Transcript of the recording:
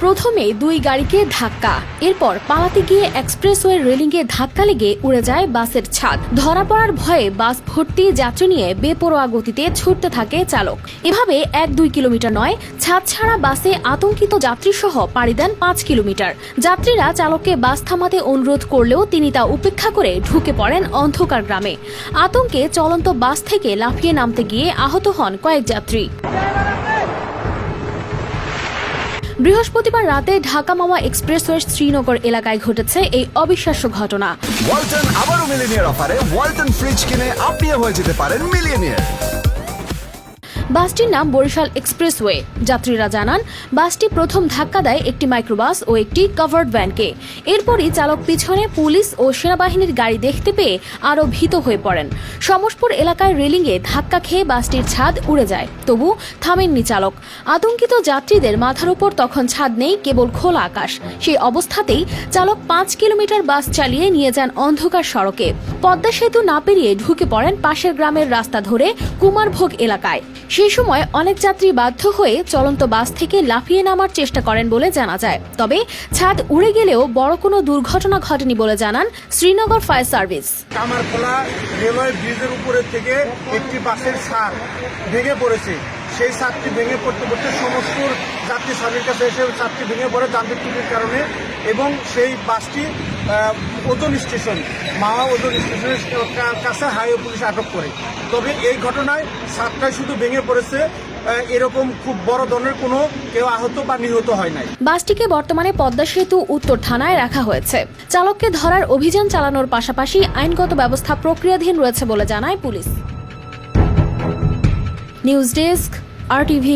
প্রথমে দুই গাড়িকে ধাক্কা, এরপর পালাতে গিয়ে এক্সপ্রেসওয়ে রেলিংয়ে ধাক্কা লেগে উড়ে যায় বাসের ছাদ। ধরা পড়ার ভয়ে বাস ভর্তি যাত্রী নিয়ে বেপরোয়া গতিতে ছুটতে থাকে চালক। এভাবে 1-2 কিলোমিটার নয়, ছাদ ছাড়া বাসে আতঙ্কিত যাত্রী সহ পাড়ি দেন 5 কিলোমিটার। যাত্রীরা চালককে বাস থামাতে অনুরোধ করলেও তিনি তা উপেক্ষা করে ঢুকে পড়েন অন্ধকার গ্রামে। আতঙ্কে চলন্ত বাস থেকে লাফিয়ে নামতে গিয়ে আহত হন কয়েক যাত্রী। বৃহস্পতিবার রাতে ঢাকা মাওয়া এক্সপ্রেসওয়ে শ্রীনগর এলাকায় ঘটেছে এই অবিশ্বাস্য ঘটনা। ওয়ালটন আবারও মিলিনিয়ার অফারে ওয়ালটন ফ্রিজ কিনে আপনিও হয়ে যেতে পারেন মিলিয়নিয়ার। বাসটির নাম বরিশাল এক্সপ্রেসওয়ে। যাত্রীরা জানান, বাসটি প্রথম ধাক্কা দেয় একটি মাইক্রোবাস ও একটি কভার্ড ভ্যানকে। এরপরই চালক পিছনে পুলিশ ও সেনাবাহিনীর গাড়ি দেখতে পেয়ে আরও ভীত হয়ে পড়েন। সমসপুর এলাকায় রেলিংয়ে ধাক্কা খেয়ে বাসটির ছাদ উড়ে যায়, তবু থামেননি চালক। আতঙ্কিত যাত্রীদের মাথার উপর তখন ছাদ নেই, কেবল খোলা আকাশ। সেই অবস্থাতেই চালক 5 কিলোমিটার বাস চালিয়ে নিয়ে যান অন্ধকার সড়কে। পদ্মা সেতু না পেরিয়ে ঢুকে পড়েন পাশের গ্রামের রাস্তা ধরে কুমারভোগ এলাকায়। সেই সময় অনেক যাত্রী বাধ্য হয়ে চলন্ত বাস থেকে লাফিয়ে নামার চেষ্টা করেন বলে জানা যায়। তবে ছাদ উড়ে গেলেও বড় কোনো দুর্ঘটনা ঘটেনি বলে জানান Srinagar fire service. Kamarkhola railway ব্রিজের উপরে থেকে একটি বাসের ছাদ ভেঙে পড়েছে। সেই ছাদটি ভেঙে পড়তে পড়তে সমস্ত যাত্রী ছাদের কাছে এসে ছাদটি ভেঙে পড়ে যান্ত্রিক ত্রুটির কারণে, এবং সেই বাসটি ওজন স্টেশন মাওয়া ওজন স্টেশনের কাছে হাইওয়ে পুলিশ আটক করে। তবে এই ঘটনায় ছাদটাই শুধু ভেঙে পড়েছে, এরকম খুব বড় ধরনের কোনো কেউ আহত বা নিহত হয় নাই। বাসটিকে বর্তমানে পদ্মা সেতু উত্তর থানায় রাখা হয়েছে। চালককে ধরার অভিযান চালানোর পাশাপাশি আইনগত ব্যবস্থা প্রক্রিয়াধীন রয়েছে বলে জানায় পুলিশ। News desk, RTV।